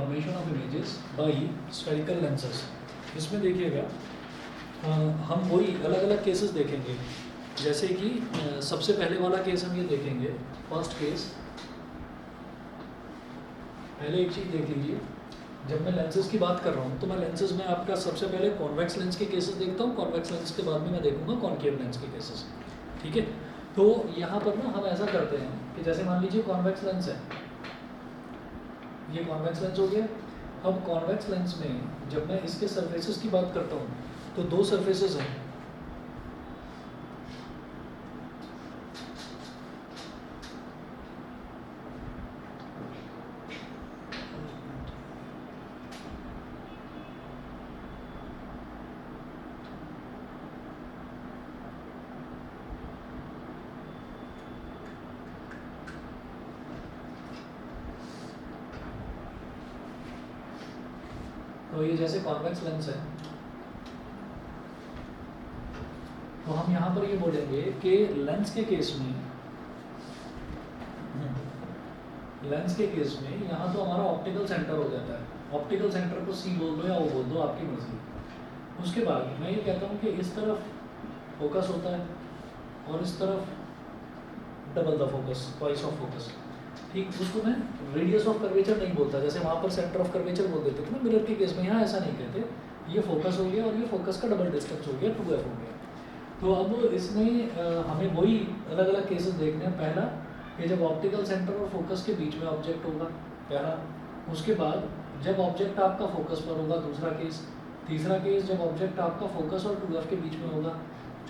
Formation of images bye spherical lenses. इसमें देखिएगा हम वही अलग अलग केसेस देखेंगे। जैसे कि सबसे पहले वाला केस हम ये देखेंगे, फर्स्ट केस। पहले एक चीज़ देख लीजिए, जब मैं लेंसेज की बात कर रहा हूँ तो मैं लेंसेज में आपका सबसे पहले कॉन्वेक्स लेंस के केसेस देखता हूँ, कॉन्वेक्स लेंस के बाद में मैं देखूंगा कॉनकेव लेंस के केसेस। ठीक है, तो यहाँ पर ना हम ऐसा करते हैं कि जैसे मान लीजिए कॉन्वेक्स लेंस है, ये कॉन्वेक्स लेंस हो गया। अब कॉन्वेक्स लेंस में जब मैं इसके सरफेसेस की बात करता हूँ तो दो सरफेसेस हैं। तो ये जैसे कॉन्वेक्स लेंस है, तो हम यहाँ पर ये बोलेंगे कि लेंस के केस में यहाँ तो हमारा ऑप्टिकल सेंटर हो जाता है। ऑप्टिकल सेंटर को सी बोल दो या ओ बोल दो, आपकी मर्जी। उसके बाद मैं ये कहता हूँ कि इस तरफ फोकस होता है और इस तरफ double the focus, twice of focus. ठीक, उसको मैं रेडियस ऑफ कर्वेचर नहीं बोलता, जैसे वहाँ पर सेंटर ऑफ कर्वेचर बोल देते थे ना मिरर के केस में, यहाँ ऐसा नहीं कहते। ये फोकस हो गया और ये फोकस का डबल डिस्टेंस हो गया, 2f हो गया। तो अब इसमें हमें वही अलग अलग केसेस देखने हैं। पहला कि जब ऑप्टिकल सेंटर और फोकस के बीच में ऑब्जेक्ट होगा, पहला। उसके बाद जब ऑब्जेक्ट आपका फोकस पर होगा, दूसरा केस। तीसरा केस जब ऑब्जेक्ट आपका फोकस और 2f के बीच में होगा।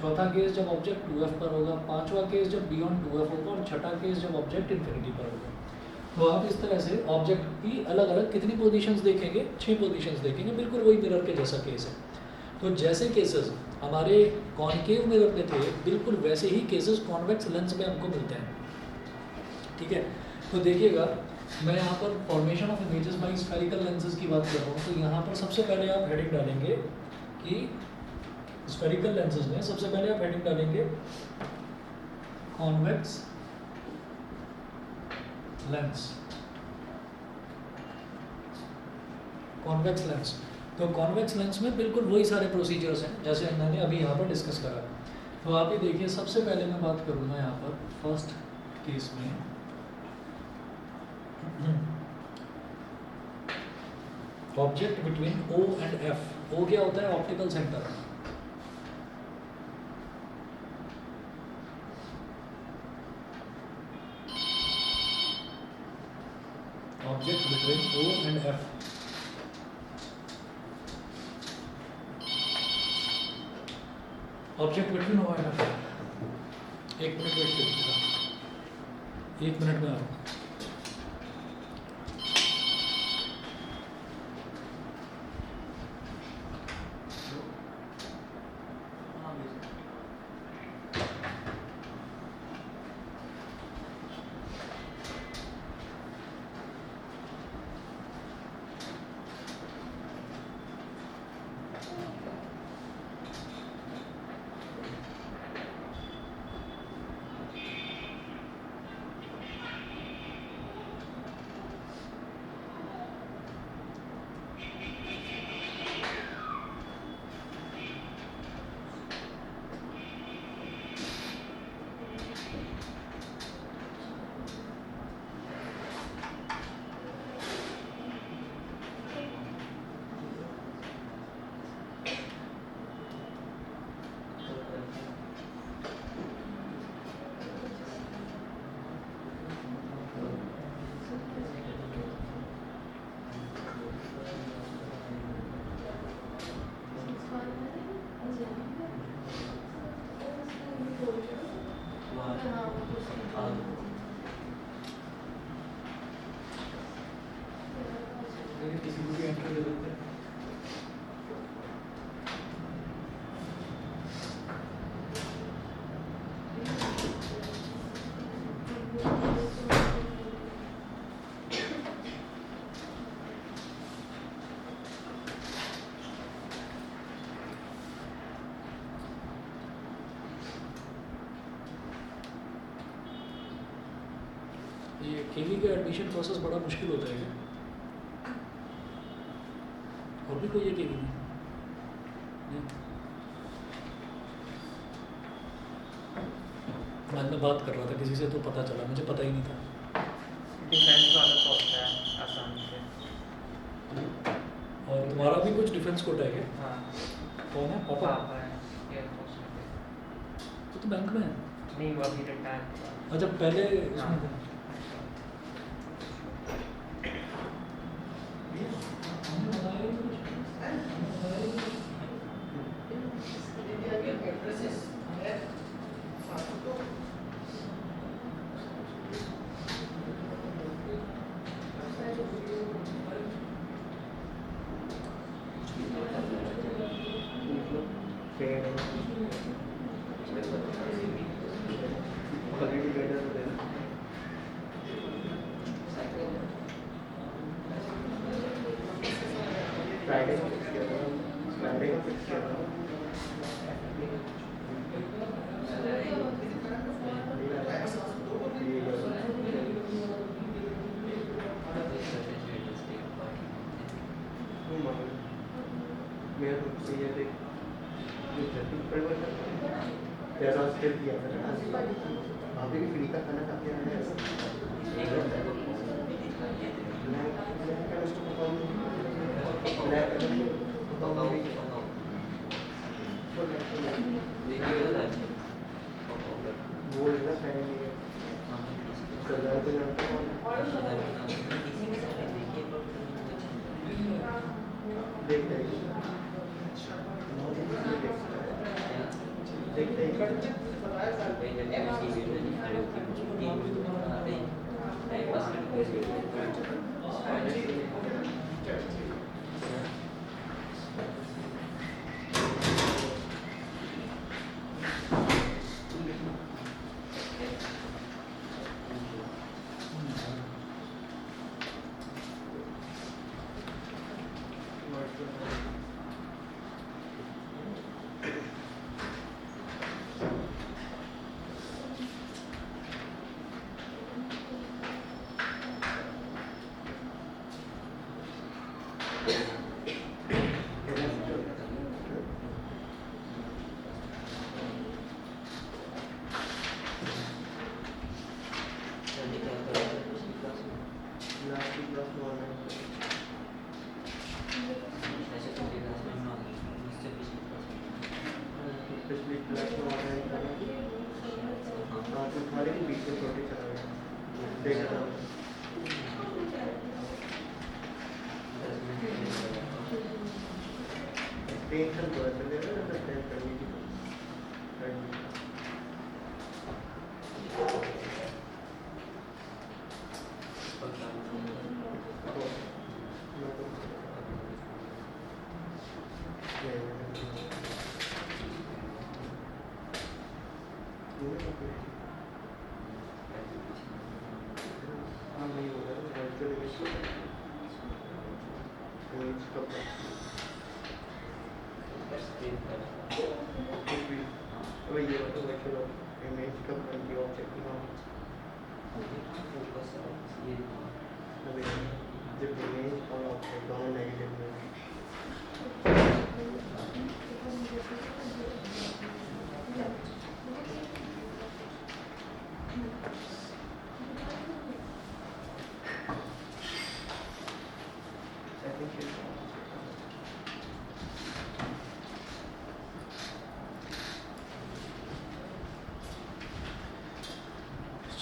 चौथा केस जब ऑब्जेक्ट 2f पर होगा। पांचवा केस जब बियॉन्ड 2f होगा। और छठा केस जब ऑब्जेक्ट इन्फिनिटी पर होगा। तो आप इस तरह से ऑब्जेक्ट की अलग अलग कितनी पोजीशंस देखेंगे, 6 पोजीशंस देखेंगे, बिल्कुल वही मिरर के जैसा केस है। तो जैसे केसेस हमारे कॉनकेव मिरर में थे, बिल्कुल वैसे ही केसेस कॉन्वेक्स लेंस में हमको मिलते हैं। ठीक है, तो देखिएगा मैं यहाँ पर formation of images bye spherical lenses की बात कर रहा हूँ। तो यहाँ पर सबसे पहले आप हेडिंग डालेंगे कि स्फेरिकल लेंसेज में सबसे पहले आप हेडिंग डालेंगे कॉन्वेक्स लेंस। कॉन्वेक्स लेंस, तो कॉन्वेक्स लेंस में बिल्कुल वही सारे प्रोसीजर्स हैं जैसे मैंने अभी यहाँ पर डिस्कस करा। तो आप ये देखिए, सबसे पहले मैं बात करूँगा यहाँ पर फर्स्ट केस में। Object between O and F। O क्या होता है? Optical centre. Object between O and F। Object between O and F। एक मिनट वेट करिएगा, 1 मिनट में आ रहा हूँ। किसी को भी एंटर दे देते हैं। ये केवी का एडमिशन प्रोसेस बड़ा मुश्किल होता है। और भी कोई एक नहीं? मैं बात कर रहा था किसी से तो पता चला, मुझे पता ही नहीं था। डिफेंस वाला तो होता है आसानी से। और तुम्हारा भी कुछ डिफेंस कोटा है क्या? हाँ कौन है? पापा? पापा है एयरफोर्स में थे। तो बैंक में है? नहीं वो अभी रिटायर हुआ। अच्छा पहले हाँ। उसमें था।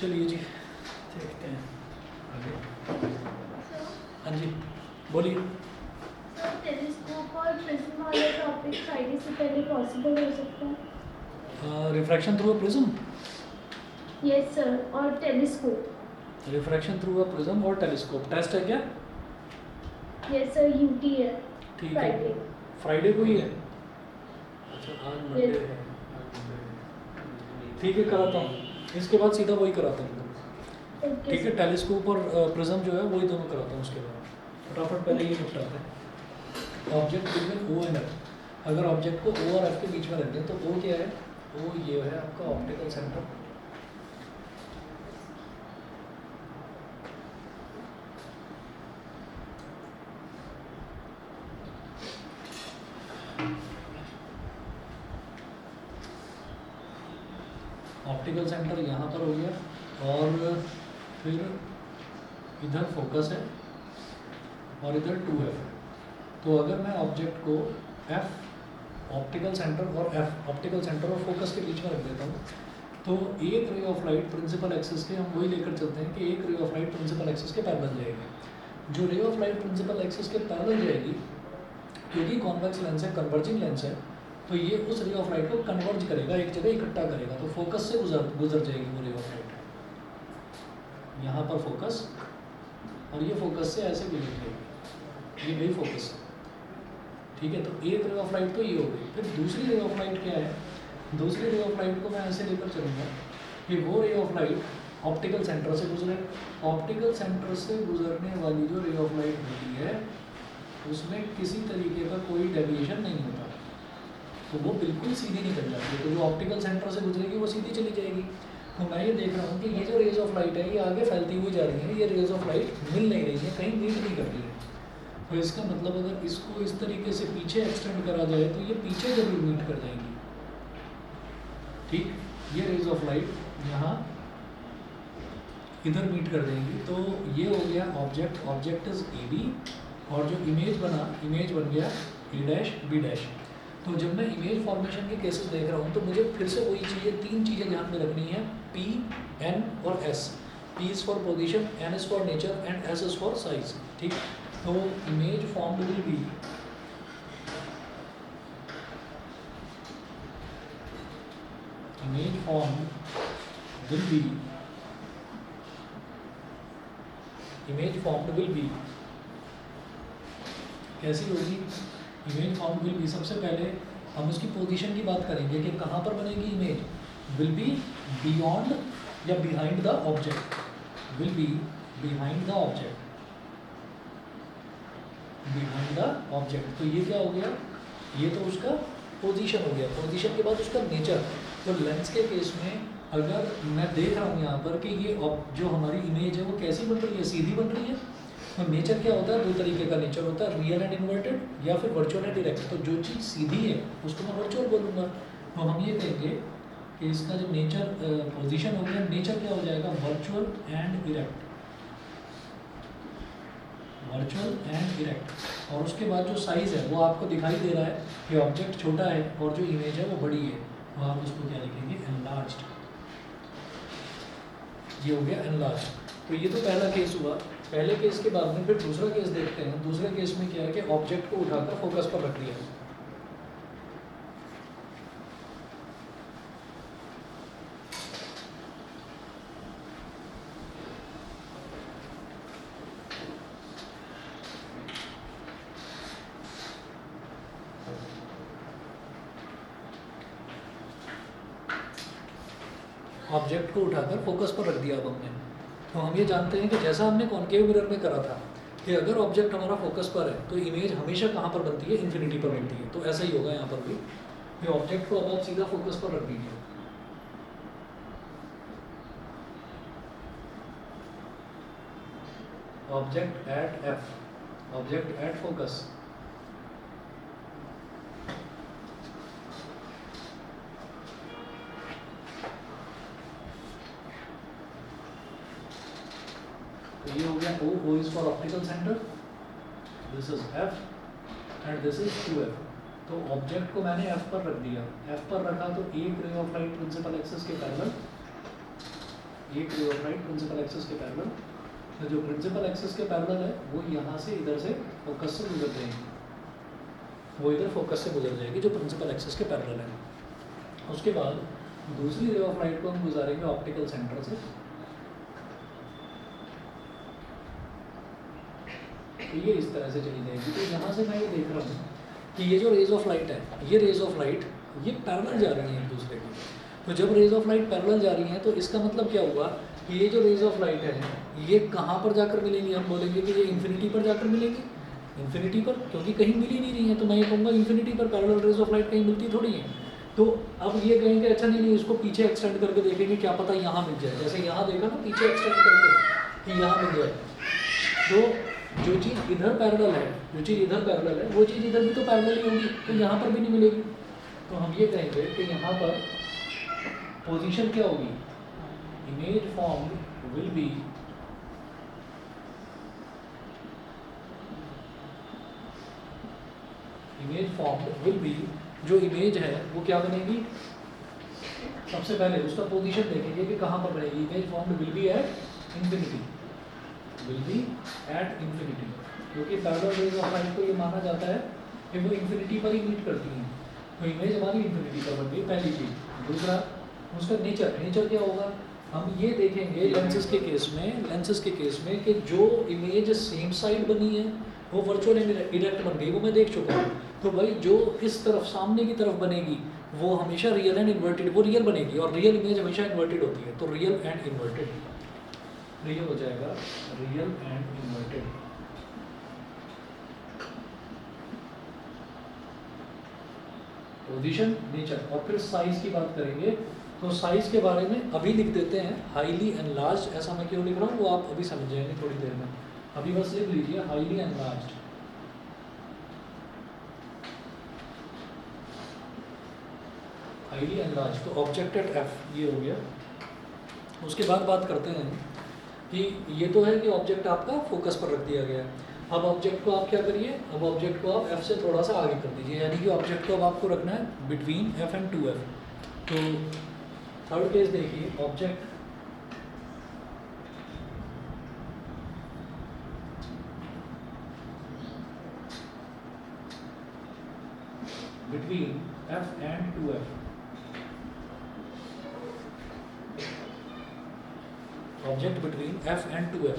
चलिए जी देखते हैं आगे। हाँ जी बोलिए। टेलीस्कोप और प्रिज्म वाले टॉपिक फ्राइडे से पहले पॉसिबल हो सकता है? Refraction through a prism? Yes sir, और telescope. Refraction through a prism और टेलीस्कोप टेस्ट है क्या? यस सर, यूटी है। ठीक फ्राइडे। है फ्राइडे को ही है। अच्छा आज मंडे Yes. है। ठीक है कराता हूँ, इसके बाद सीधा वही कराता हूँ। ओके ठीक है सर। टेलीस्कोप और प्रिज्म जो है वही दोनों कराता हूँ उसके बाद। फटाफट पहले ये निपटाते हैं। Object between O and F. अगर ऑब्जेक्ट को ओ और एफ के बीच में रखते हैं तो ओ क्या है? ओ ये है आपका ऑप्टिकल सेंटर। ऑप्टिकल सेंटर यहाँ पर हो गया और फिर इधर फोकस है और इधर 2F है। तो अगर मैं ऑब्जेक्ट को F ऑप्टिकल सेंटर और F ऑप्टिकल सेंटर और फोकस के बीच में रख देता हूँ, तो एक ray of light principal axis के, हम वही लेकर चलते हैं कि एक ray of light principal axis के पैरेलल जाएगी। जो ray of light principal axis के पैरेलल जाएगी, क्योंकि कॉन्वेक्स लेंस है, कन्वर्जिंग लेंस है, तो ये उस रे ऑफ लाइट को कन्वर्ज करेगा, एक जगह इकट्ठा करेगा। तो फोकस से गुजर जाएगी वो रे ऑफ लाइट, यहाँ पर फोकस, और ये फोकस से ऐसे गुजर जाएगी, ये गई फोकस। ठीक है, तो एक रे ऑफ लाइट तो ये हो गई। फिर दूसरी रे ऑफ लाइट क्या है? दूसरी रे ऑफ लाइट को मैं ऐसे लेकर चलूँगा कि वो रे ऑफ लाइट ऑप्टिकल सेंटर से गुजरे। ऑप्टिकल सेंटर से गुजरने वाली जो रे ऑफ लाइट होती है उसमें किसी तरीके का कोई डेविएशन नहीं होता, तो वो बिल्कुल सीधी निकल जाती है। तो जो ऑप्टिकल सेंटर से गुजरेगी वो सीधी चली जाएगी। तो मैं ये देख रहा हूँ कि ये जो रेज ऑफ लाइट है ये आगे फैलती हुई जा रही है, ये रेज ऑफ लाइट मिल नहीं रही है, कहीं मीट नहीं कर रही है। तो इसका मतलब अगर इसको इस तरीके से पीछे एक्सटेंड करा जाए तो ये पीछे जरूर मीट कर जाएंगी। ठीक, ये रेज ऑफ लाइट यहाँ इधर मीट कर देंगी। तो ये हो गया object, object is A B, और जो इमेज बना, इमेज बन गया ए डैश बी डैश। तो जब मैं इमेज फॉर्मेशन के केसेस देख रहा हूँ तो मुझे फिर से वही चीज़ें, तीन चीज़ें ध्यान में रखनी है, P, N और S। P is for position, N is for nature and S is for size. ठीक, तो image formed will be image formed will be कैसी होगी? इमेज फॉर्म्ड विल बी, सबसे पहले हम उसकी पोजीशन की बात करेंगे कि कहाँ पर बनेगी इमेज। विल बी बियॉन्ड या behind the object, will be behind the object, behind the object. तो ये क्या हो गया? ये तो उसका पोजीशन हो गया। पोजीशन के बाद उसका नेचर। तो लेंस के केस में अगर मैं देख रहा हूँ यहाँ पर कि ये जो हमारी इमेज है वो कैसी बन रही है, सीधी बन रही है, तो नेचर क्या होता है? दो तरीके का नेचर होता है, रियल एंड इन्वर्टेड या फिर वर्चुअल एंड डायरेक्ट। तो जो चीज़ सीधी है उसको मैं वर्चुअल बोलूँगा। तो हम ये कहेंगे कि इसका जो नेचर पोजीशन हो गया, नेचर क्या हो जाएगा? Virtual and erect, virtual and erect. और उसके बाद जो साइज़ है वो आपको दिखाई दे रहा है कि ऑब्जेक्ट छोटा है और जो इमेज है वो बड़ी है, तो आप उसको क्या लिखेंगे? एनलार्ज्ड। ये हो गया एनलार्ज्ड। तो ये तो पहला केस हुआ। पहले केस के बाद में फिर दूसरा केस देखते हैं। दूसरे केस में क्या है कि ऑब्जेक्ट को उठाकर फोकस पर रख दिया। ऑब्जेक्ट को उठाकर फोकस पर रख दिया अब हमने। तो हम ये जानते हैं कि जैसा हमने कॉन्केव मिरर में करा था कि अगर ऑब्जेक्ट हमारा फोकस पर है तो इमेज हमेशा कहाँ पर बनती है? इन्फिनिटी पर बनती है। तो ऐसा ही होगा यहाँ पर भी, ये ऑब्जेक्ट को अब आप सीधा फोकस पर रख दीजिए। Object at F, object at focus. तो ये हो गया O, O is for optical center, this is F and this is 2F। तो ऑब्जेक्ट को मैंने F पर रख दिया। F पर रखा तो एक ray of light principal axis के पैरेलल, एक ray of light principal axis के पैरेलल। तो जो प्रिंसिपल एक्सिस के पैरेलल है वो यहाँ से इधर से फोकस से गुजर जाएगी, वो इधर फोकस से गुजर जाएगी जो प्रिंसिपल एक्सिस के पैरेलल है। उसके बाद दूसरी रे ऑफ लाइट को हम गुजारेंगे ऑप्टिकल सेंटर से। तो ये इस तरह से चली जाएगी। तो यहाँ से मैं ये देख रहा हूँ कि ये जो रेज ऑफ लाइट है, ये रेज ऑफ लाइट ये पैरेलल जा रही है एक दूसरे के। तो जब रेज ऑफ लाइट पैरेलल जा रही हैं तो इसका मतलब क्या हुआ कि ये जो रेज ऑफ लाइट है ये कहाँ पर जाकर मिलेंगी? हम बोलेंगे कि ये इन्फिनिटी पर जाकर मिलेगी, इन्फिनिटी पर, क्योंकि कहीं मिल ही नहीं रही है। तो मैं ये कहूँगा इन्फिनिटी पर पैरेलल रेज ऑफ लाइट कहीं मिलती थोड़ी है। तो अब ये कहेंगे अच्छा नहीं, इसको पीछे एक्सटेंड करके देखेंगे, क्या पता यहाँ मिल जाए। जैसे यहाँ देखा ना, पीछे एक्सटेंड करके कि यहाँ मिल जाए। तो जो चीज़ इधर पैरेलल है, जो चीज़ इधर पैरेलल है वो चीज़ इधर भी तो पैरेलल ही होगी, तो यहाँ पर भी नहीं मिलेगी। तो हम ये कहेंगे कि यहाँ पर पोजीशन क्या होगी, इमेज फॉर्म्ड विल बी जो इमेज है वो क्या बनेगी, सबसे पहले उसका पोजीशन देखेंगे कि कहाँ पर बनेगी। Image formed will be at infinity, क्योंकि पैरेलल रेज ऑफ लाइट को ये माना जाता है कि वो इंफिनिटी पर ही मीट करती हैं, तो इमेज हमारी इंफिनिटी पर बन गई, पहली चीज़। दूसरा उसका नेचर क्या होगा, हम ये देखेंगे लेंसेज के केस में कि जो इमेज सेम साइड बनी है वो वर्चुअल इरेक्ट बन गई, वो मैं देख चुका हूँ। तो भाई जो इस तरफ सामने की तरफ बनेगी वो हमेशा रियल एंड इन्वर्टेड, वो रियल बनेगी, और रियल इमेज हमेशा इन्वर्टेड होती है, तो रियल एंड इन्वर्टेड, ये हो जाएगा real and inverted. Position, nature, और फिर साइज की बात करेंगे। तो साइज के बारे में अभी लिख देते हैं हाईली एनलार्ज्ड। ऐसा मैं क्यों लिख रहा हूँ वो आप अभी समझ जाएंगे थोड़ी देर में, अभी बस लिख लीजिए हाईली एनलार्ज्ड। हाईली एनलार्ज्ड तो ऑब्जेक्ट एट एफ, ये हो गया। उसके बाद बात करते हैं कि ये तो है कि ऑब्जेक्ट आपका फोकस पर रख दिया गया है। अब ऑब्जेक्ट को आप क्या करिए, अब ऑब्जेक्ट को आप एफ से थोड़ा सा आगे कर दीजिए, यानी कि ऑब्जेक्ट को अब आपको रखना है बिटवीन एफ एंड 2f। तो थर्ड केस देखिए, object between f and 2f, object between f and 2f।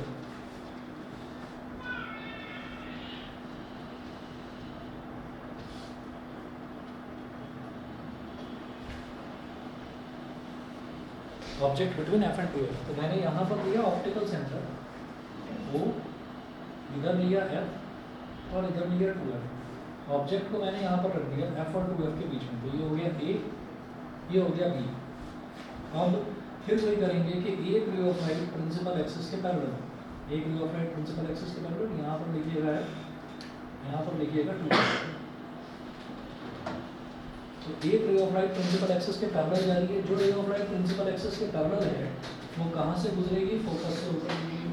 Object between f and 2f, तो मैंने यहाँ पर लिया ऑप्टिकल सेंटर, वो इधर लिया f और इधर लिया 2f। ऑब्जेक्ट को मैंने यहाँ पर रख दिया f और 2f के बीच में, तो ये हो गया a, ये हो गया b। अब फिर वही करेंगे कि एक ray of light principal axis के पैरेलल, एक ray of light principal axis के पैरेलल, यहाँ पर लिखिएगा f, यहाँ पर लिखिएगा 2f। तो एक ray of light principal axis के पैरेलल जा रही है। जो ray of light principal axis के पैरेलल है वो कहाँ से गुजरेगी, फोकस से होकर गुजरेगी,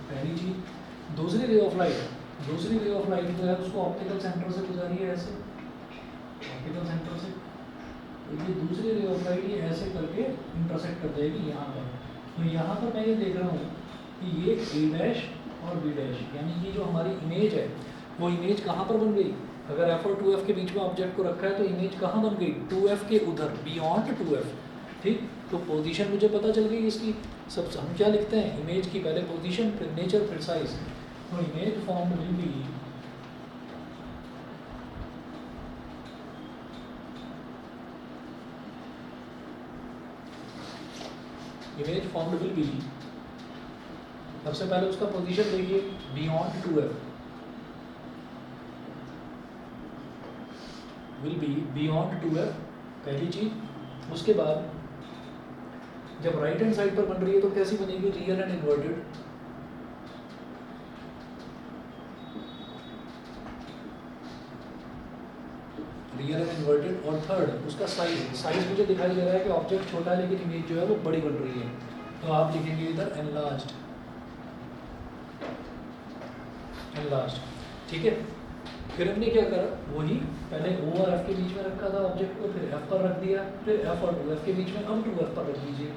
पहली चीज। दूसरी रे ऑफ लाइट जो है उसको ऑप्टिकल सेंटर से गुजारी है, ऐसे ऑप्टिकल सेंटर से। तो ये दूसरी रे ऑफ लाइट ये ऐसे करके इंटरसेक्ट कर जाएगी यहाँ पर। तो यहाँ पर मैं ये देख रहा हूँ कि ये a डैश और b डैश, यानी कि जो हमारी इमेज है वो इमेज कहाँ पर बन गई। अगर f और 2f के बीच में ऑब्जेक्ट को रखा है तो इमेज कहाँ बन गई, 2f के उधर, बियॉन्ड 2f। ठीक, तो पोजीशन मुझे पता चल गई इसकी। सब हम क्या लिखते हैं, इमेज की पहले पोजीशन, फिर नेचर, फिर साइज। तो इमेज फॉर्म्ड विल बी सबसे पहले उसका पोजीशन देखिए, beyond 2f will be beyond 2f, पहली चीज। उसके बाद जब राइट हैंड साइड पर बन रही है तो कैसी बनेगी, real and inverted. Real and inverted. और थर्ड उसका साइज मुझे दिखाई दे रहा है कि ऑब्जेक्ट छोटा है लेकिन इमेज जो है वो बड़ी बन रही है, तो आप लिखेंगे इधर एनलार्ज्ड। ठीक है, फिर हमने क्या करा, वही पहले O और F के बीच में रखा था ऑब्जेक्ट को, फिर F पर रख दिया, फिर F और 2F के बीच में, अब 2F पर रख दीजिए।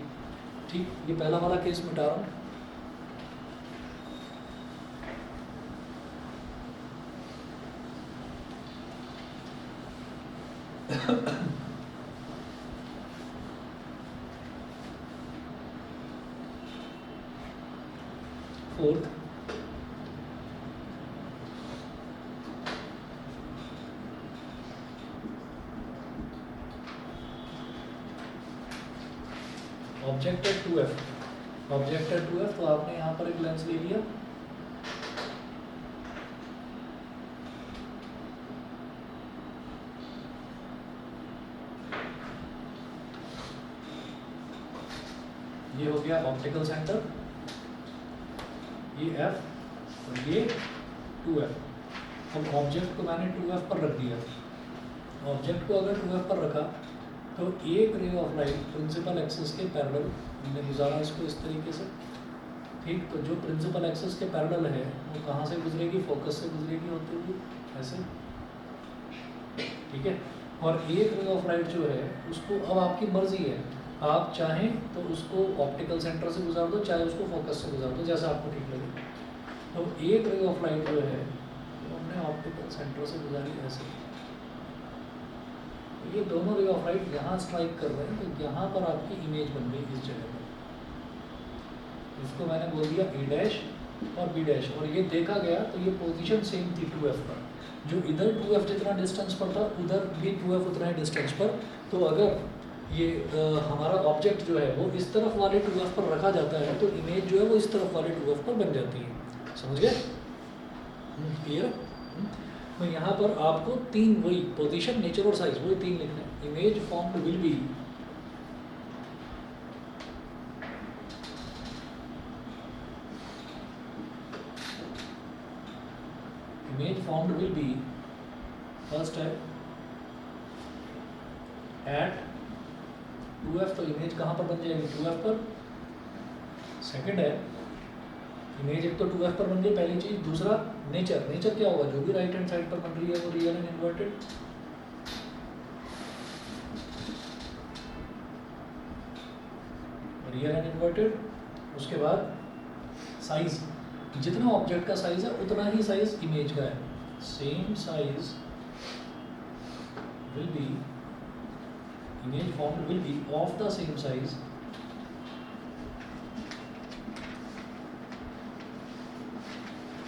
ठीक, ये पहला वाला केस मिटा रहा हूँ। फोर्थ, ऑब्जेक्ट है 2f, तो आपने यहाँ पर एक लेंस ले लिया, ये हो गया ऑप्टिकल सेंटर, ये f और ये 2f। अब ऑब्जेक्ट को मैंने 2f पर रख दिया। ऑब्जेक्ट को अगर 2f पर रखा तो एक ray of light principal axis के पैरेलल, हमने गुजारा इसको इस तरीके से, ठीक। तो जो प्रिंसिपल एक्सिस के पैरेलल है वो कहाँ से गुजरेगी, फोकस से गुजरेगी होती हुई ऐसे, ठीक है। और एक रे ऑफ लाइट जो है उसको अब आपकी मर्जी है, आप चाहें तो उसको ऑप्टिकल सेंटर से गुजार दो, चाहे उसको फोकस से गुजार दो, जैसा आपको ठीक लगे। तो एक रे ऑफ लाइट जो है वो हमने ऑप्टिकल सेंटर से गुजारी ऐसे, ये दोनों रे ऑफ लाइट यहाँ स्ट्राइक कर रहे हैं, तो यहाँ पर आपकी इमेज बन गई इस जगह पर। इसको मैंने बोल दिया ए डैश और बी डैश, और ये देखा गया तो ये पोजीशन सेम थी 2f पर, जो इधर 2f जितना डिस्टेंस पर था उधर भी 2f उतना ही डिस्टेंस पर। तो अगर ये हमारा ऑब्जेक्ट जो है वो इस तरफ वाले 2f पर रखा जाता है तो इमेज जो है वो इस तरफ वाले 2f पर बन जाती है। समझ गए? क्लियर? तो यहाँ पर आपको तीन, वही पोजीशन, नेचर और साइज, वही तीन लिखना है। Image formed will be, image formed will be, first है एट 2f, तो इमेज कहाँ पर बन जाएगी 2f पर। सेकंड है इमेज, एक तो 2f पर बन गई पहली चीज। दूसरा नेचर, नेचर क्या होगा, जो भी राइट हैंड साइड पर बन रही है वो real and inverted. Real and inverted. उसके बाद साइज, जितना ऑब्जेक्ट का साइज है उतना ही साइज इमेज का है। Same size will be, image form will be of the same size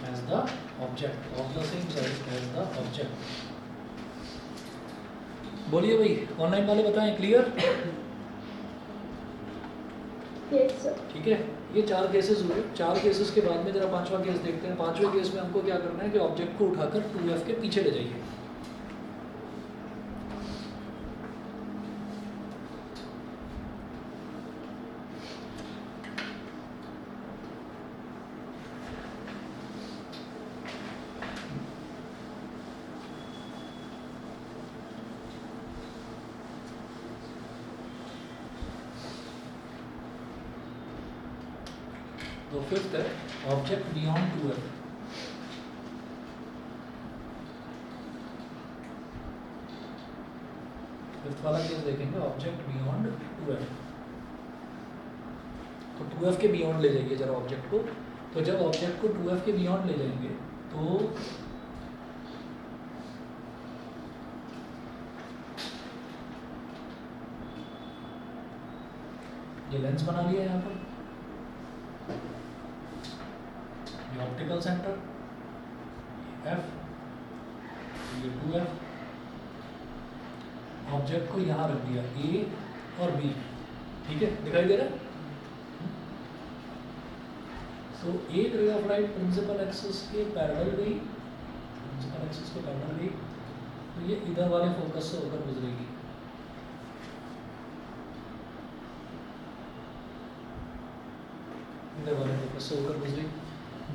as the object, of the same size as the object। बोलिए भाई, ऑनलाइन वाले बताएं, क्लियर? Yes sir. ठीक है, ये 4 केसेस हुए। 4 केसेस के बाद में जरा 5वां केस देखते हैं। 5वें केस में हमको क्या करना है कि ऑब्जेक्ट को उठाकर 2f के पीछे ले जाइए। तो फिफ्थ है ऑब्जेक्ट बियॉन्ड 2f। फिफ्थ वाला केस देखेंगे, ऑब्जेक्ट बियॉन्ड 2f। तो 2f के बियॉन्ड ले जाइए जरा ऑब्जेक्ट को। तो जब ऑब्जेक्ट को 2f के बियॉन्ड ले जाएंगे तो ये लेंस बना लिया यहाँ पर, ये ऑप्टिकल सेंटर f, ये 2f। ऑब्जेक्ट को यहाँ रख दिया a और b, ठीक है, दिखाई दे रहा है। तो एक ray of light principal axis के पैरेलल गई, प्रिंसिपल एक्सिस के पैरेलल गई, तो ये इधर वाले फोकस से होकर गुजरेगी। इधर वाले फोकस से होकर गुजरेगी।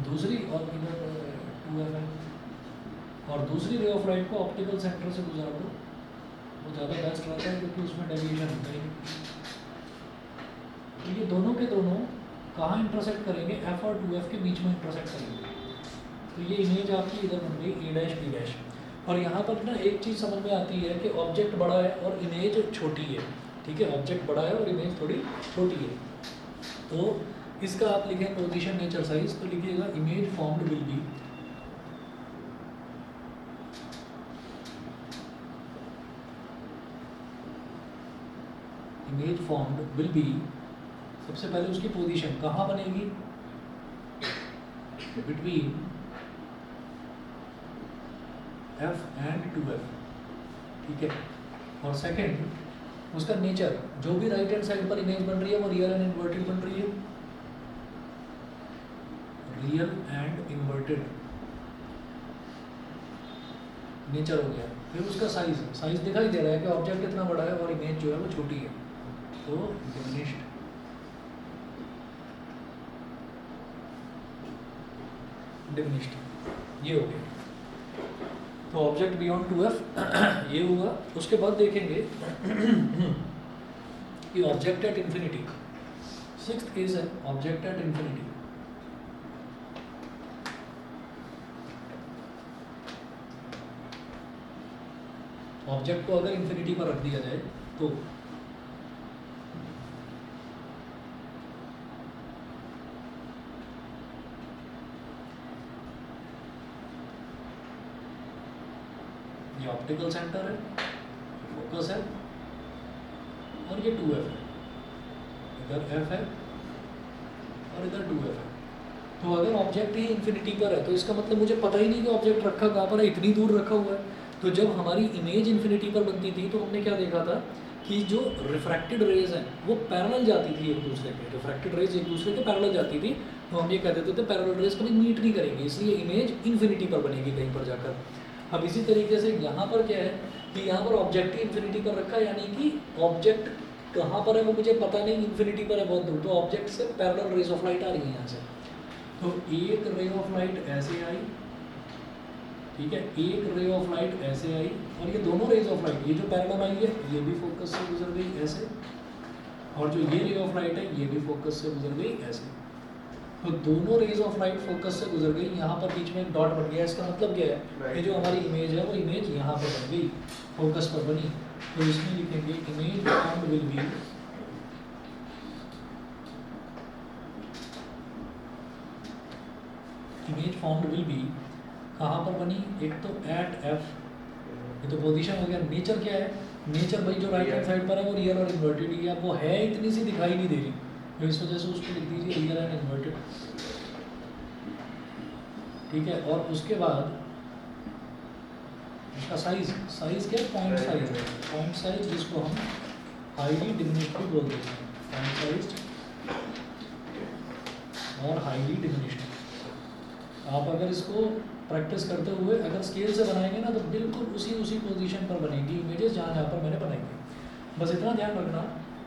दूसरी, और इधर 2f है, और दूसरी रे ऑफ लाइट को ऑप्टिकल सेंटर से गुजार दो, वो ज़्यादा बेस्ट रहता है क्योंकि उसमें डेविएशन होता है। तो ये दोनों के दोनों कहाँ इंटरसेक्ट करेंगे, f और 2f के बीच में इंटरसेक्ट करेंगे। तो ये इमेज आपकी इधर बन गई a डैश b डैश। और यहाँ पर ना एक चीज़ समझ में आती है कि ऑब्जेक्ट बड़ा है और इमेज छोटी है, ठीक है, ऑब्जेक्ट बड़ा है और इमेज थोड़ी छोटी है। तो इसका आप लिखें पोजीशन, नेचर, साइज, तो लिखिएगा image formed will be, image formed will be, सबसे पहले उसकी पोजीशन कहाँ बनेगी, बिटवीन f एंड 2f, ठीक है। और सेकंड उसका नेचर, जो भी राइट हैंड साइड पर इमेज बन रही है वो रियल एंड इन्वर्टेड बन रही है, रियल एंड इन्वर्टेड नेचर हो गया। फिर उसका साइज, साइज दिखाई दे रहा है कि ऑब्जेक्ट कितना बड़ा है और इमेज जो है वो छोटी है, तो डिमिनिश्ड। डिमिनिश्ड ये हो गया। तो ऑब्जेक्ट बियॉन्ड 2f ये हुआ। उसके बाद देखेंगे कि object at infinity. Sixth case है ऑब्जेक्ट एट इन्फिनिटी। ऑब्जेक्ट को अगर इन्फिनिटी पर रख दिया जाए तो ये ऑप्टिकल सेंटर है, फोकस है, और ये 2f है। इधर f है और इधर 2f है। तो अगर ऑब्जेक्ट ही इन्फिनिटी पर है तो इसका मतलब मुझे पता ही नहीं कि ऑब्जेक्ट रखा कहाँ पर है, इतनी दूर रखा हुआ है। तो जब हमारी इमेज इन्फिनिटी पर बनती थी तो हमने क्या देखा था कि जो रिफ्रैक्टेड रेज हैं वो पैरेलल जाती थी एक दूसरे के। रिफ्रैक्टेड रेज एक दूसरे के पैरेलल जाती थी, तो हम ये कह देते थे पैरेलल रेज कभी मीट नहीं करेंगी, इसलिए इमेज इन्फिनिटी पर बनेगी कहीं पर जाकर। अब इसी तरीके से यहाँ पर क्या है कि यहाँ पर ऑब्जेक्ट ही इन्फिनिटी पर रखा है, यानी कि ऑब्जेक्ट कहाँ पर है वो मुझे पता नहीं, इन्फिनिटी पर है बहुत दूर, तो ऑब्जेक्ट से पैरेलल रेज ऑफ लाइट आ रही है यहाँ से। तो एक रे ऑफ लाइट ऐसे आई, ठीक है, एक रे ऑफ लाइट ऐसे आई, और ये दोनों रेज ऑफ लाइट ये जो पैरेलल आई है ये भी फोकस से गुजर गई ऐसे, और जो ये रे ऑफ लाइट है ये भी फोकस से गुजर गई ऐसे। तो दोनों रेज ऑफ लाइट फोकस से गुजर गई, यहाँ पर बीच में एक डॉट बन गया। इसका मतलब क्या है कि जो हमारी इमेज है वो इमेज यहाँ पर बन गई, फोकस पर बनी। तो इसमें लिखेंगे image formed will be image formed will be कहाँ पर बनी, एक तो एट एफ, ये तो पोजीशन हो गया। नेचर क्या है, नेचर भाई जो राइट हैंड साइड पर है वो रियल और इन्वर्टेड ही है, वो है इतनी सी दिखाई नहीं दे रही, तो इस वजह से उसको लिख दीजिए रियल एंड इन्वर्टेड, ठीक है। और उसके बाद इसका साइज, साइज क्या है, पॉइंट साइज है, पॉइंट साइज जिसको हम हाईली डिमिनिश्ड भी बोलते हैं, पॉइंट साइज और हाईली डिमिनिश्ड। आप अगर इसको प्रैक्टिस करते हुए अगर स्केल से बनाएंगे ना तो बिल्कुल उसी पोजीशन पर बनेगी इमेजेस जहाँ पर मैंने बनाई थी। बस इतना ध्यान रखना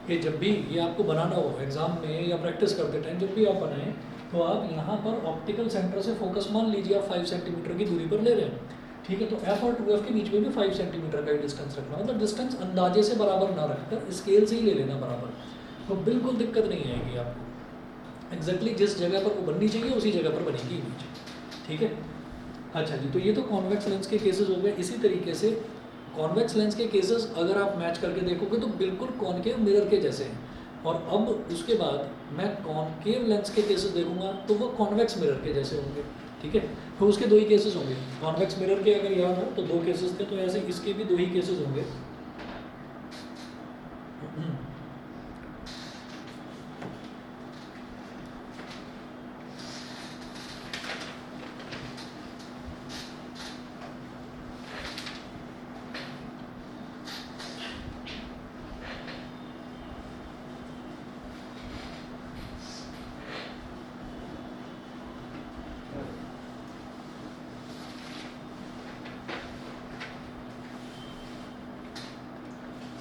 कि जब भी ये आपको बनाना हो एग्जाम में या प्रैक्टिस करते टाइम, जब भी आप बनाएं तो आप यहाँ पर ऑप्टिकल सेंटर से फोकस मान लीजिए आप 5 सेंटीमीटर की दूरी पर ले रहे हैं, ठीक है। तो एफ और 2f के बीच में भी 5 सेंटीमीटर का ही डिस्टेंस रखना, मतलब डिस्टेंस अंदाजे से बराबर ना रखकर स्केल से ही ले लेना बराबर, तो बिल्कुल दिक्कत नहीं आएगी आपको। एग्जैक्टली जिस जगह पर वो बननी चाहिए उसी जगह पर बनेगी इमेज, ठीक है। अच्छा जी, तो ये तो कॉन्वेक्स लेंस के केसेस हो गए। इसी तरीके से कॉन्वेक्स लेंस के केसेस अगर आप मैच करके देखोगे तो बिल्कुल कॉनकेव मिरर के जैसे हैं, और अब उसके बाद मैं कॉनकेव लेंस के केसेस देखूंगा तो वो कॉन्वेक्स मिरर के जैसे होंगे, ठीक है। तो उसके दो ही केसेस होंगे। कॉन्वेक्स मिरर के अगर याद हो तो दो केसेस थे, तो ऐसे इसके भी दो ही केसेस होंगे।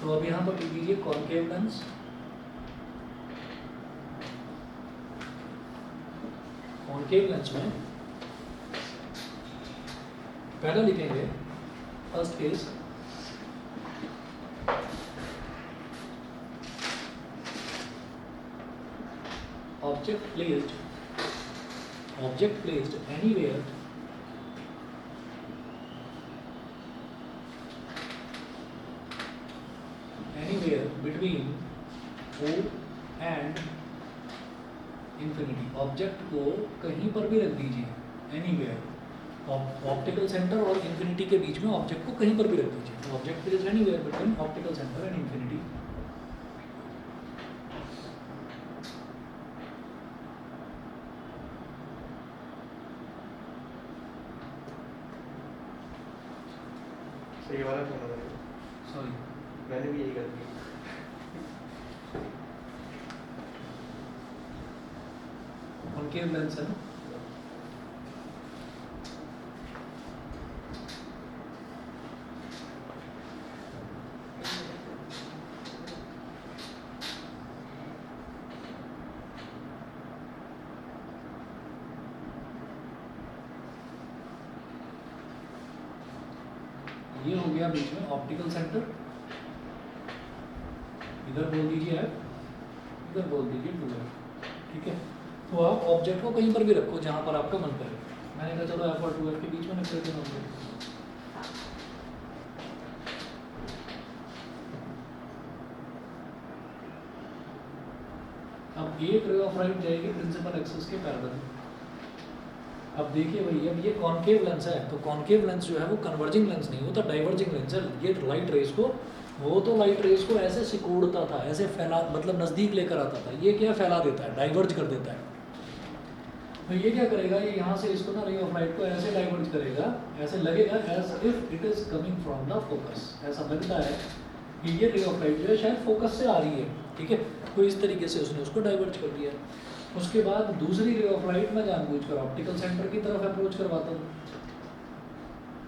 तो अब यहाँ पर लिख लीजिए कॉनकेव लेंस, कॉनकेव लेंस में पहला लिखेंगे first case, object placed anywhere between O and infinity। Object को कहीं पर भी रख दीजिए एनीवेयर, ऑप्टिकल सेंटर और इन्फिनिटी के बीच में ऑब्जेक्ट को कहीं पर भी रख दीजिए। Object placed anywhere between optical centre and infinity. सही वाला फोन है, सॉरी मैंने भी यही कर दिया। कॉनकेव लेंस है ना, ये हो गया बीच में ऑप्टिकल सेंटर, इधर बोल दीजिए एफ, इधर बोल दीजिए 2F, ठीक है। तो आप ऑब्जेक्ट को कहीं पर भी रखो जहाँ पर आपका मन करे। मैंने कहा चलो F और 2F के बीच में रख देते हैं ऑब्जेक्ट। अब एक रे ऑफ लाइट जाएगी प्रिंसिपल एक्सिस के पैरेलल। अब देखिए भाई, अब ये कॉन्केव लेंस है, तो कॉन्केव लेंस जो है वो कन्वर्जिंग लेंस नहीं होता, डाइवर्जिंग लेंस है। ये लाइट रेस को, वो तो लाइट रेस को ऐसे सिकोड़ता था, ऐसे फैला, मतलब नज़दीक लेकर आता था, ये क्या फैला देता है, डाइवर्ज कर देता है। तो ये क्या करेगा, ये यहाँ से इसको ना रे ऑफ लाइट को ऐसे डाइवर्ज करेगा, ऐसे लगेगा as if it is coming from the focus, ऐसा लगता है कि ये रे ऑफ लाइट जो है शायद फोकस से आ रही है, ठीक है। तो इस तरीके से उसने उसको डाइवर्ज कर दिया। उसके बाद दूसरी रे ऑफ लाइट में जानबूझकर ऑप्टिकल सेंटर की तरफ अप्रोच करवाता हूँ।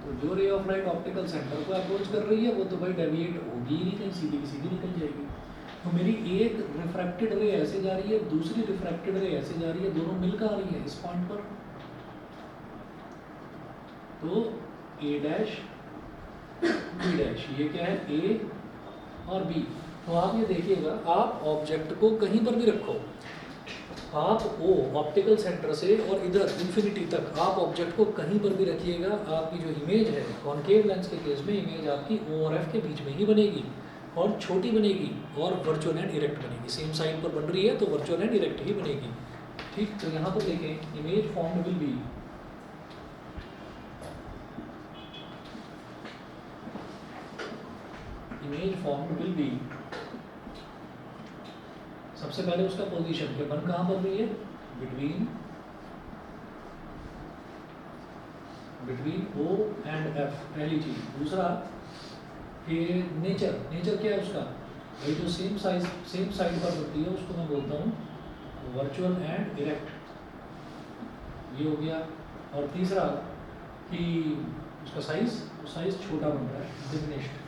तो जो ray of light optical centre को अप्रोच कर रही है वो तो भाई डेविएट होगी ही नहीं, कहीं सीधी की सीधी निकल जाएगी। तो मेरी एक रिफ्रैक्टेड रे ऐसे जा रही है, दूसरी रिफ्रैक्टेड रे ऐसे जा रही है, दोनों मिलकर आ रही है इस पॉइंट पर। तो ए डैश बी डैश, ये क्या है, ए और बी। तो आप ये देखिएगा, आप ऑब्जेक्ट को कहीं पर भी रखो, आप ओ ऑप्टिकल सेंटर से और इधर इन्फिनिटी तक आप ऑब्जेक्ट को कहीं पर भी रखिएगा, आपकी जो इमेज है कॉन्केव लेंस के केस में इमेज आपकी ओ और एफ के बीच में ही बनेगी, और छोटी बनेगी और वर्चुअल एंड इरेक्ट बनेगी। सेम साइड पर बन रही है तो वर्चुअल एंड इरेक्ट ही बनेगी, ठीक। तो यहाँ पर देखें, image formed will be, image formed will be, सबसे पहले उसका पोजीशन के बन कहाँ पर रही है, बिटवीन ओ एंड एफ, पहली चीज। दूसरा कि नेचर क्या है उसका, ये जो सेम साइड पर होती है उसको मैं बोलता हूँ वर्चुअल एंड इरेक्ट, ये हो गया। और तीसरा कि उसका साइज छोटा बन रहा है, डिमिनिश्ड।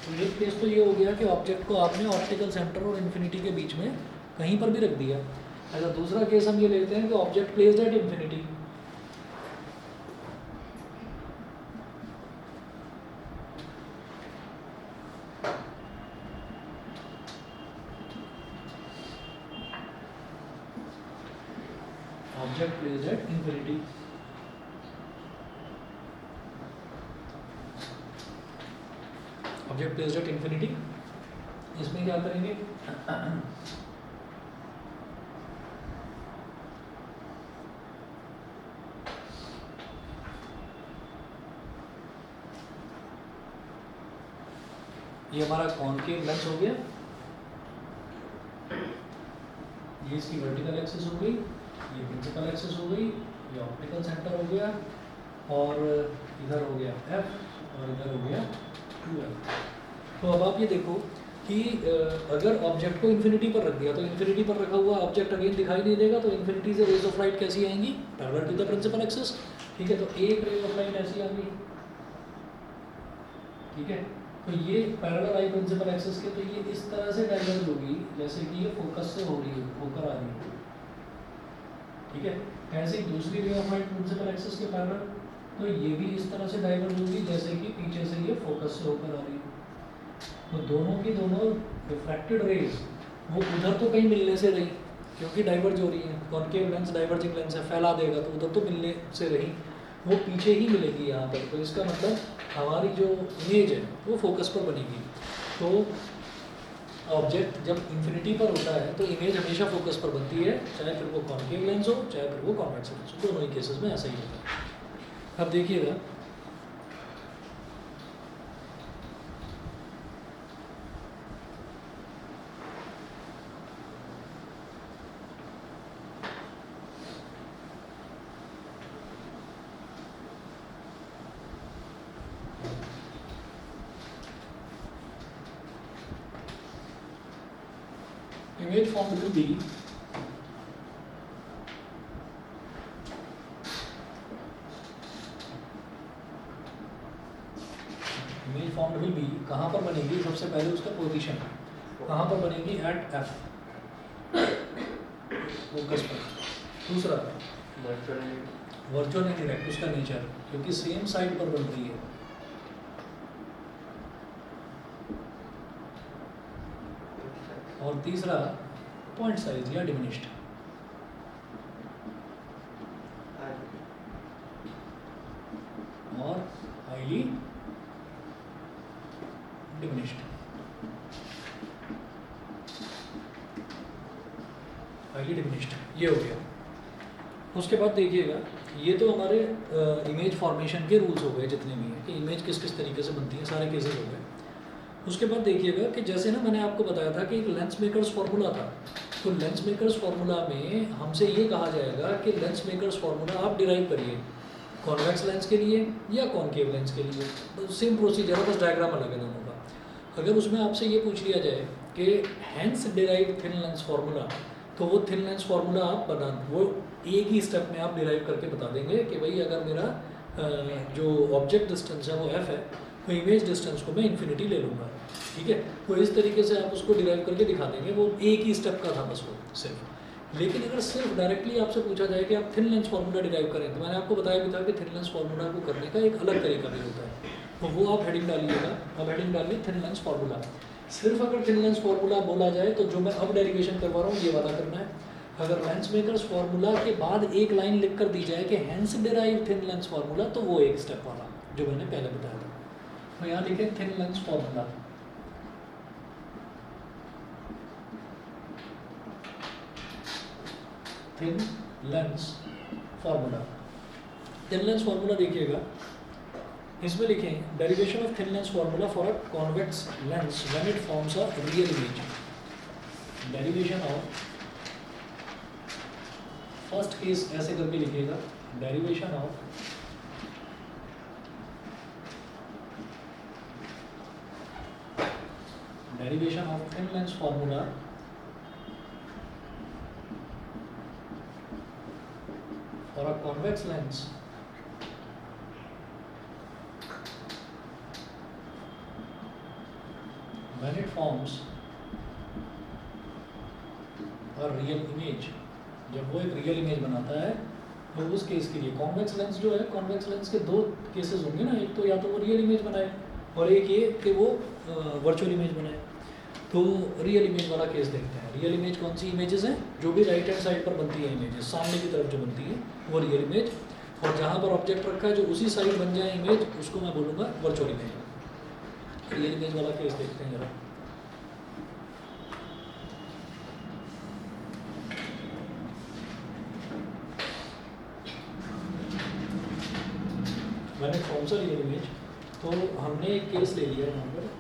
तो एक केस तो ये हो गया कि ऑब्जेक्ट को आपने ऑप्टिकल सेंटर और इन्फिनिटी के बीच में कहीं पर भी रख दिया। अच्छा, दूसरा केस हम ये लेते हैं कि object placed at infinity. Object placed at infinity, object placed at infinity, इसमें क्या करेंगे, ये हमारा कॉन्केव लेंस हो गया, ये इसकी वर्टिकल एक्सिस हो गई, ये प्रिंसिपल एक्सिस हो गई, ये ऑप्टिकल सेंटर हो गया, और इधर हो गया एफ और इधर हो गया 2F। तो अब आप ये देखो कि अगर ऑब्जेक्ट को इन्फिनिटी पर रख दिया तो इन्फिनिटी पर रखा हुआ ऑब्जेक्ट अगेन दिखाई नहीं देगा, तो इन्फिनिटी से रेज ऑफ लाइट कैसी आएंगी, parallel to the principal axis, ठीक है। तो एक रे ऑफ लाइट ऐसी आ गई, ठीक है। तो ये पैरेलल आई प्रिंसिपल एक्सिस के, तो ये इस तरह से डाइवर्ज होगी जैसे कि ये फोकस से हो रही है, होकर आ रही है, ठीक है। ऐसे ही दूसरी ray of light principal axis के पैरेलल, तो ये भी इस तरह से डाइवर्ज होगी जैसे कि पीछे से ये फोकस से होकर आ रही है। तो दोनों की दोनों रिफ्रैक्टेड रेज वो उधर तो कहीं मिलने से रही, क्योंकि डाइवर्ज हो रही है, कॉन्केव लेंस डाइवर्जिंग लेंस है, फैला देगा तो उधर तो मिलने से रही, वो पीछे ही मिलेगी यहाँ पर। तो इसका मतलब हमारी जो इमेज है वो फोकस पर बनेगी। तो ऑब्जेक्ट जब इन्फिनिटी पर होता है तो इमेज हमेशा फोकस पर बनती है, चाहे फिर वो कॉन्केव लेंस हो चाहे फिर वो कॉन्वेक्स लेंस हो, दोनों ही केसेस में ऐसा ही होता है। अब देखिएगा, image formed will be कहाँ पर बनेगी, सबसे पहले उसका पोजीशन कहाँ पर बनेगी, एट एफ, फोकस पर। दूसरा वर्चुअल इंडिरेक्ट उसका नेचर, क्योंकि सेम साइड पर बन रही है। और तीसरा पॉइंट साइज या डिमिनिश्ड। और हाईली डिमिनिश्ड। हाईली डिमिनिश्ड ये हो गया। उसके बाद देखिएगा, ये तो हमारे इमेज फॉर्मेशन के रूल्स हो गए जितने भी हैं कि इमेज किस किस तरीके से बनती है, सारे केसेस हो गए। उसके बाद देखिएगा कि जैसे ना मैंने आपको बताया था कि एक लेंस मेकर्स फार्मूला था, तो लेंस मेकर्स फार्मूला में हमसे ये कहा जाएगा कि लेंस मेकर्स फार्मूला आप डिराइव करिए कॉन्वेक्स लेंस के लिए या कॉनकेव लेंस के लिए। तो सेम प्रोसीजर है, बस डायग्राम अलग है दोनों का। अगर उसमें आपसे ये पूछ लिया जाए कि hence derive thin lens formula, तो वो थिन लेंस फार्मूला आप बना, वो एक ही स्टेप में आप डिराइव करके बता देंगे कि भाई अगर मेरा जो ऑब्जेक्ट डिस्टेंस है वो एफ है, तो इमेज डिस्टेंस को मैं इन्फिनिटी ले लूँगा। ठीक है, तो इस तरीके से आप उसको डिराइव करके दिखा देंगे। वो एक ही स्टेप का था बस वो सिर्फ। लेकिन अगर सिर्फ डायरेक्टली आपसे पूछा जाए कि आप थिन लेंस फार्मूला डिराइव करें, तो मैंने आपको बताया भी था कि थिन लेंस फार्मूला को करने का एक अलग तरीका भी होता है, तो वो आप हेडिंग डालिएगा। अब हेडिंग डालिए थिन लेंस फार्मूला। सिर्फ अगर थिन लेंस फार्मूला बोला जाए तो जो मैं अब डेरिवेशन करवा रहा हूँ ये वाला करना है। अगर लेंस मेकर्स फार्मूला के बाद एक लाइन लिख कर दी जाए कि hence derive thin lens formula, तो वो एक स्टेप वाला जो मैंने पहले बताया था। तो यहाँ लिखें thin lens formula. Thin lens formula. Thin lens formula देखिएगा, इसमें लिखें derivation of thin lens formula for a convex lens when it forms a real image. Derivation of first case ऐसे करके लिखिएगा, derivation of thin lens formula for a convex lens when it forms a real image। जब वो एक real image बनाता है तो उस केस के लिए कॉन्वेक्स लेंस जो है, कॉन्वेक्स लेंस के दो केसेस होंगे ना, एक तो या तो वो रियल इमेज बनाए और एक ये कि वो वर्चुअल इमेज बनाए। तो रियल इमेज वाला केस देखते हैं। रियल इमेज कौन सी इमेजेस हैं? जो भी राइट हैंड साइड पर बनती है इमेजेस, सामने की तरफ जो बनती है वो रियल इमेज, और जहाँ पर ऑब्जेक्ट रखा है जो उसी साइड बन जाए इमेज, उसको मैं बोलूँगा वर्चुअल इमेज। रियल इमेज वाला केस देखते हैं जरा। मैंने कौन सा रियल इमेज, तो हमने एक केस ले लिया यहाँ पर,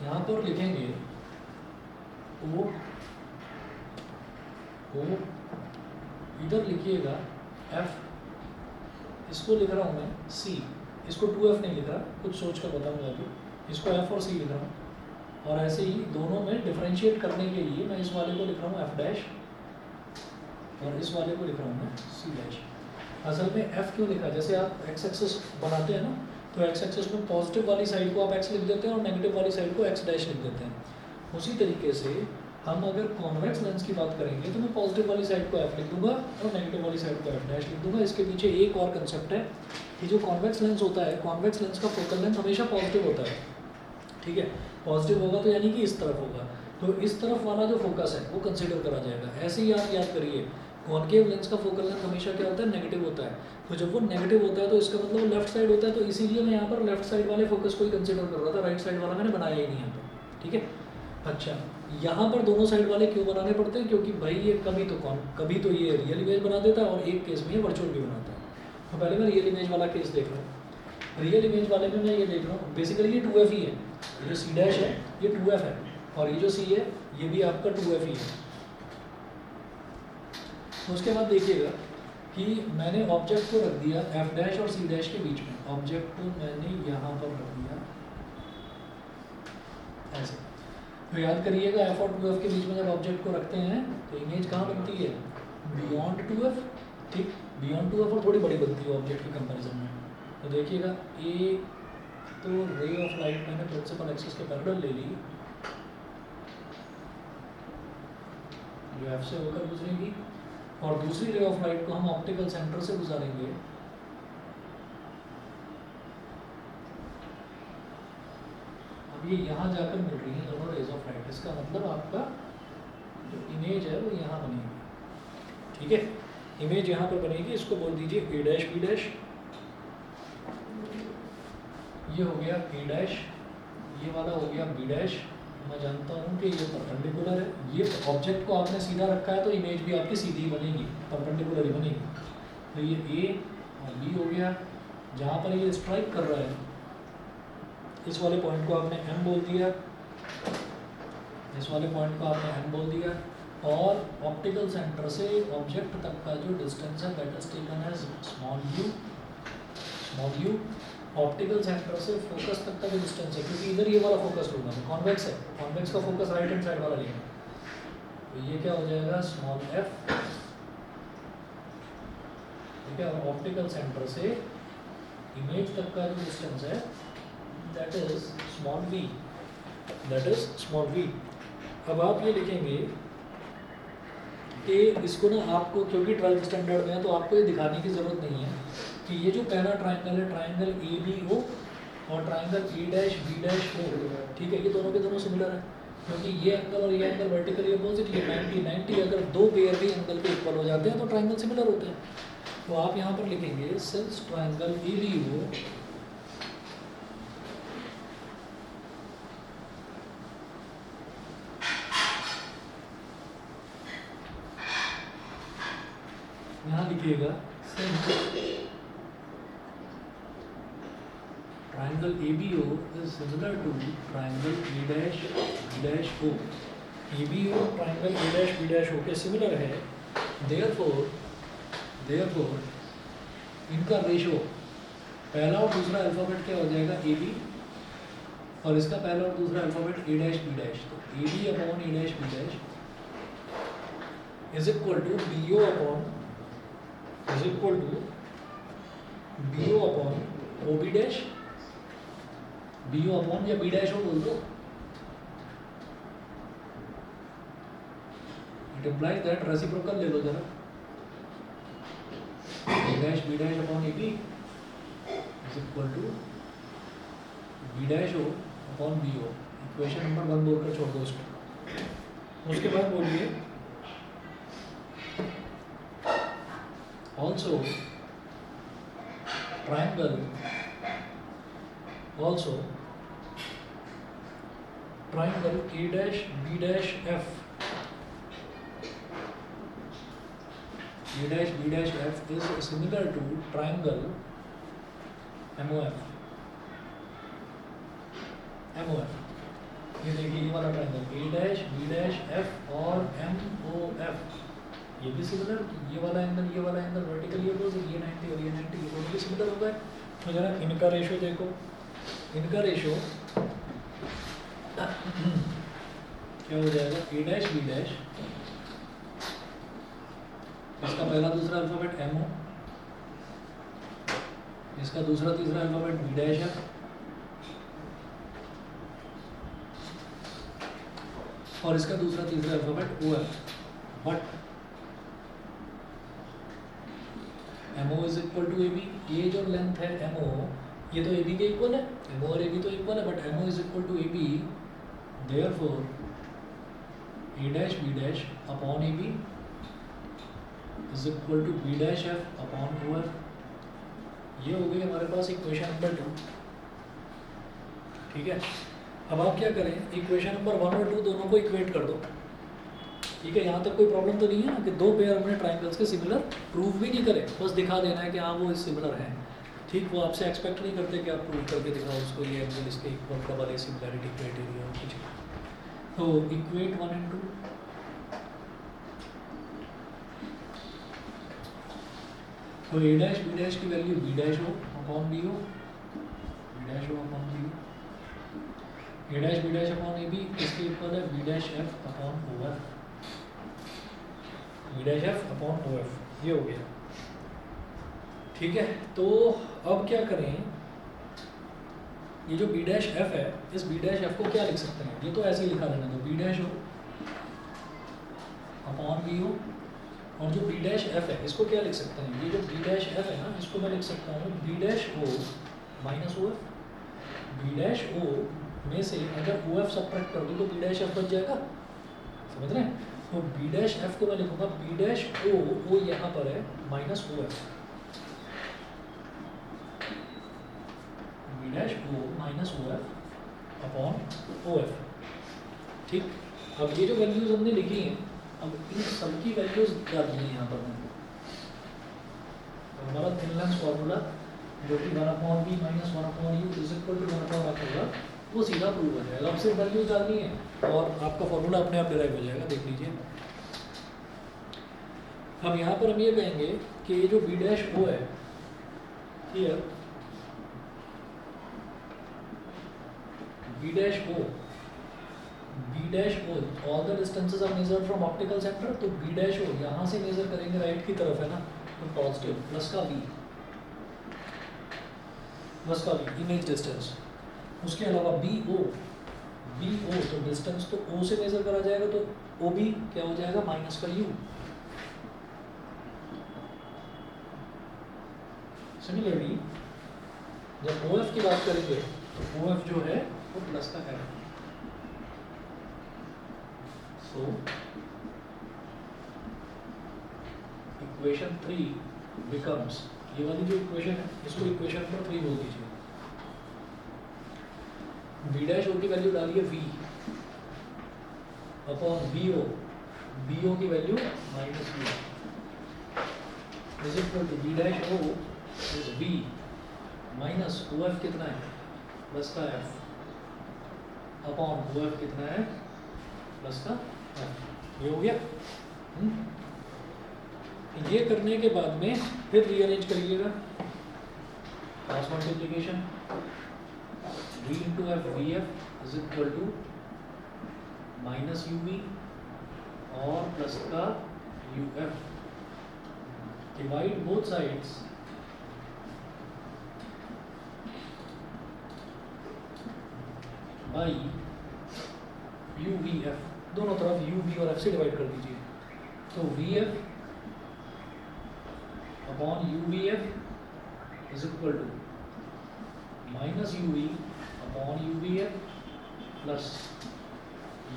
यहाँ पर लिखेंगे ओ इधर लिखिएगा F, इसको लिख रहा हूँ मैं C, इसको 2F नहीं लिख रहा, कुछ सोच कर बताऊँगा अभी। इसको F और C लिख रहा हूँ, और ऐसे ही दोनों में डिफरेंशिएट करने के लिए मैं इस वाले को लिख रहा हूँ F डैश और इस वाले को लिख रहा हूँ मैं C डैश। असल में F क्यों लिखा? जैसे आप एक्स एक्सिस बनाते हैं ना, तो एक्स एक्सिस में पॉजिटिव वाली साइड को आप x लिख देते हैं और नेगेटिव वाली साइड को x डैश लिख देते हैं। उसी तरीके से हम अगर कॉन्वेक्स लेंस की बात करेंगे तो मैं पॉजिटिव वाली साइड को f लिख दूंगा और नेगेटिव वाली साइड को f डैश लिख दूंगा। इसके पीछे एक और कंसेप्ट है कि जो कॉन्वेक्स लेंस होता है, कॉन्वेक्स लेंस का फोकल लेंथ हमेशा पॉजिटिव होता है। ठीक है, पॉजिटिव होगा तो यानी कि इस तरफ होगा, तो इस तरफ वाला जो फोकस है वो कंसिडर करा जाएगा। ऐसे ही आप याद करिए, कॉनकेव लेंस का फोकल लेंथ हमेशा क्या होता है? नेगेटिव होता है। तो जब वो नेगेटिव होता है तो इसका मतलब वो लेफ्ट साइड होता है, तो इसीलिए मैं यहाँ पर लेफ्ट साइड वाले फोकस को ही कंसिडर कर रहा था, राइट साइड वाला मैंने बनाया ही नहीं यहाँ पर। ठीक है, अच्छा यहाँ पर दोनों साइड वाले क्यों बनाने पड़ते हैं? क्योंकि भाई ये कभी तो ये रियल इमेज बना देता है और एक केस में ये वर्चुअल भी बनाता है। तो पहले मैं रियल इमेज वाला केस देख रहा हूँ। रियल इमेज वाले में मैं ये देख रहा हूँ, बेसिकली ये 2F ही है, ये जो C डैश है ये 2F है, और ये जो C है ये भी आपका 2F ही है। तो उसके बाद देखिएगा कि मैंने ऑब्जेक्ट को रख दिया F डैश और C डैश के बीच में, ऑब्जेक्ट को मैंने यहाँ पर रख दिया ऐसे। तो याद करिएगा एफ और 2f के बीच में जब ऑब्जेक्ट को रखते हैं तो इमेज कहाँ बनती है, बियॉन्ड 2f, ठीक, बियॉन्ड 2f और थोड़ी बड़ी बनती है ऑब्जेक्ट के कंपैरिजन में। तो देखिएगा ए तो रे ऑफ लाइट मैंने प्रिंसिपल एक्सिस के पैरेलल ले ली जो एफ से होकर गुजरेगी, और दूसरी रे ऑफ लाइट को हम ऑप्टिकल सेंटर से गुजारेंगे अब ये यहाँ जाकर मिल रही है दोनों रेज ऑफ लाइट, इसका मतलब आपका जो इमेज है वो यहाँ बनेगी, ठीक है, इमेज यहाँ पर बनेगी, इसको बोल दीजिए ए डैश बी डैश, ये हो गया ए डैश, ये वाला हो गया बी डैश। मैं जानता हूँ कि ये परपेंडिकुलर है, ये ऑब्जेक्ट को आपने सीधा रखा है तो इमेज भी आपकी सीधी ही बनेगी, परपेंडिकुलर ही बनेगी। तो ये ए और बी हो गया, जहाँ पर ये स्ट्राइक कर रहा है इस वाले पॉइंट को आपने एम बोल दिया, इस वाले पॉइंट को आपने एम बोल दिया, और ऑप्टिकल सेंटर से ऑब्जेक्ट तक का जो डिस्टेंस है that is taken as small u. Optical centre से फोकस तक का जो डिस्टेंस है, क्योंकि इधर ये वाला फोकस होगा, कॉन्वेक्स है, कॉन्वेक्स का फोकस राइट हैंड साइड वाला लेंगे, तो ये क्या हो जाएगा स्मॉल एफ, ठीक है, और ऑप्टिकल सेंटर से इमेज तक का जो डिस्टेंस है that is small v, that is small v. अब आप ये लिखेंगे कि इसको ना आपको, क्योंकि 12th स्टैंडर्ड में है तो आपको ये दिखाने की ज़रूरत नहीं है कि ये जो पहला ट्राइंगल है, ट्राइंगल ए बी ओ और triangle A dash B dash O, ठीक है, ये दोनों के दोनों सिमिलर है, क्योंकि ये एंगल और ये एंगल वर्टिकली अपोजिट, ये 90 अगर दो पेयर भी एंगल पे इक्वल हो जाते हैं तो ट्राइंगल सिमिलर होते हैं। तो आप यहाँ पर लिखेंगे since triangle A B O यहाँ लिखिएगा triangle ABO is similar to triangle A dash B dash O. ABO triangle A dash B dash O के similar है, therefore इनका रेशो पहला और दूसरा अल्फाबेट क्या हो जाएगा AB, और इसका पहला और दूसरा alphabet A dash B dash, तो AB upon A dash B dash is equal to BO upon BO upon OB dash, BO upon या B dash हो बोल दो, इट इम्प्लाइज दैट रेसिप्रोकल ले लो जरा, A dash B dash upon AB is equal to B dash O upon BO। Equation number 1 बोलकर छोड़ दो उसको। उसके बाद बोलिए also triangle A dash B dash F, A dash B dash F is similar to triangle MOF। ये देखिए ये वाला triangle A dash B dash F और MOF, ये भी सिमिलर, ये वाला एंगल वर्टिकली अपोजिट, ये 90 और ये 90, ये दोनों भी सिमिलर हो गए। तो जरा इनका रेशो देखो, इनका रेशो क्या हो जाएगा A डैश B डैश, इसका पहला दूसरा अल्फाबेट MO, इसका दूसरा तीसरा अल्फाबेट B डैश है, और इसका दूसरा तीसरा अल्फाबेट O है, but MO is equal to AB, ये जो लेंथ है MO ये तो AB के इक्वल है, MO और AB तो इक्वल है, but MO is equal to AB, therefore A dash B dash upon AB is equal to B dash F upon OF। ये हो गई हमारे पास इक्वेशन नंबर 2, ठीक है। अब आप क्या करें, इक्वेशन नंबर 1 और 2 दोनों को इक्वेट कर दो, ठीक है। यहाँ तक कोई प्रॉब्लम तो नहीं है ना कि दो पेयर हमने ट्राइंगल्स के सिमिलर प्रूव भी नहीं करे, बस दिखा देना है कि हाँ वो सिमिलर हैं, ठीक। वो आपसे एक्सपेक्ट नहीं करते कि आप प्रूव करके दिखाओ उसको, ये एंगल इसके इक्वल डबल है, सिमिलैरिटी क्राइटेरिया और कुछ। तो इक्वेट 1 and 2, तो A डैश B डैश की वैल्यू B डैश हो अपॉन B हो, B डैश हो अपॉन B हो। A dash B dash upon A B इसके इक्वल है B dash F upon O F, B dash F upon O F, ये हो गया। ठीक है, तो अब क्या करें, ये जो बी डैश एफ है, इस बी डैश एफ को क्या लिख सकते हैं, ये तो ऐसे ही लिखा रहना दो, B dash O upon B O, और जो बी डैश एफ है इसको क्या लिख सकते हैं, ये जो बी डैश एफ है ना, इसको मैं लिख सकता हूँ B dash O minus O F. B dash O में से अगर ओ एफ सब्ट्रैक्ट कर दूँ तो बी डैश एफ बच जाएगा, समझ रहे हैं। तो बी डैश एफ को मैं लिखूंगा बी डैश ओ यहाँ पर है minus O F, B dash O minus O F upon O F. ठीक, अब ये जो वैल्यूज हमने लिखी हैं, अब इन सबकी वैल्यूज डालनी है यहाँ पर मैंने। तो हमारा थिन लेंस फॉर्मूला जो कि 1 upon v minus 1 upon u is equal to 1 upon f होगा, वो सीधा प्रूव हो जाएगा। अब सिर्फ वैल्यूज डालनी है और आपका फॉर्मूला अपने आप डिराइव हो जाएगा, देख लीजिए। अब यहाँ पर हम ये कहेंगे कि ये जो बी डैश ओ है, here B dash O, B dash O all the distances are measured from optical centre, तो बी डैश ओ यहाँ से मेजर करेंगे राइट की तरफ है ना, तो पॉजिटिव प्लस का बी, प्लस का बी इमेज डिस्टेंस। उसके अलावा बी ओ तो डिस्टेंस तो ओ से मेजर करा जाएगा, तो ओ बी क्या हो जाएगा माइनस का यू। सिमिलरली जब ओ एफ की बात करेंगे तो ओ एफ जो है वो प्लस का है। सो इक्वेशन 3 बिकम्स, ये वाली जो इक्वेशन है इसको इक्वेशन नंबर 3 बोल दीजिए। बी डैश ओ की वैल्यू डालिए v अपॉन बी ओ की value minus v is equal to B dash O is b minus O F कितना है प्लस का f अपॉन ओ एफ कितना है प्लस का f। ये हो गया। ये करने के बाद में फिर रीअरेंज करिएगा, cross multiplication v into f v f is equal to minus u v और प्लस का u f, divide both sides by u v f, दोनों तरफ यू वी और एफ से डिवाइड कर दीजिए। तो v f upon u v f is equal to minus u v upon u v f plus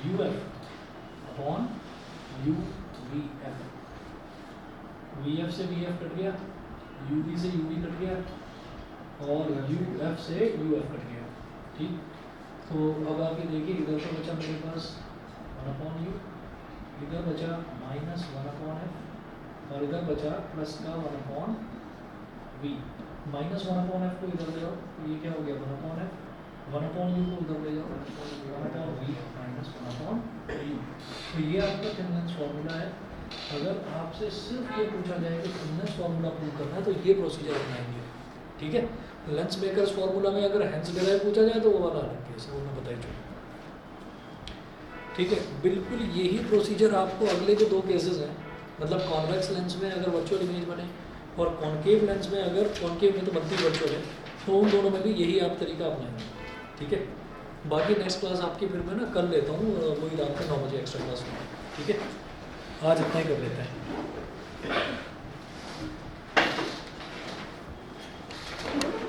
u f upon u v f. V f से v f cut गया, you we से you we cut गया और U F से U F cut गया। ठीक, तो अब आके देखिए इधर तो बचा मेरे पास 1 अपॉन यू, इधर बचा माइनस 1 अपॉन एफ और इधर बचा प्लस का 1 upon v. Minus 1 upon f को इधर ले जाओ, ये क्या हो गया 1 अपॉन एफ, 1 अपॉन यू को उधर ले जाओ 1 upon v minus 1 upon u. तो ये आपका थिन लेंस फॉर्मूला है। अगर आपसे सिर्फ ये पूछा जाए कि थिन लेंस फॉर्मूला प्रूव करना है तो ये प्रोसीजर अपनाएंगे। ठीक है, लेंस मेकर्स फॉर्मूला में अगर हेंस डिराइव पूछा जाए तो वो वाला अलग केस है, वो मैं बताई चुका। ठीक है, बिल्कुल यही प्रोसीजर आपको अगले जो 2 केसेस हैं, मतलब कॉन्वेक्स लेंस में अगर वर्चुअल इमेज बने और कॉन्केव लेंस में, अगर कॉन्केव में तो बनती वर्चुअल है, तो उन दोनों में भी यही आप तरीका अपनाएंगे। ठीक है, बाकी नेक्स्ट क्लास आपकी फिर मैं ना कर लेता हूँ, वही रात को 9 बजे एक्स्ट्रा क्लास में। ठीक है, आज इतना ही कर लेते हैं।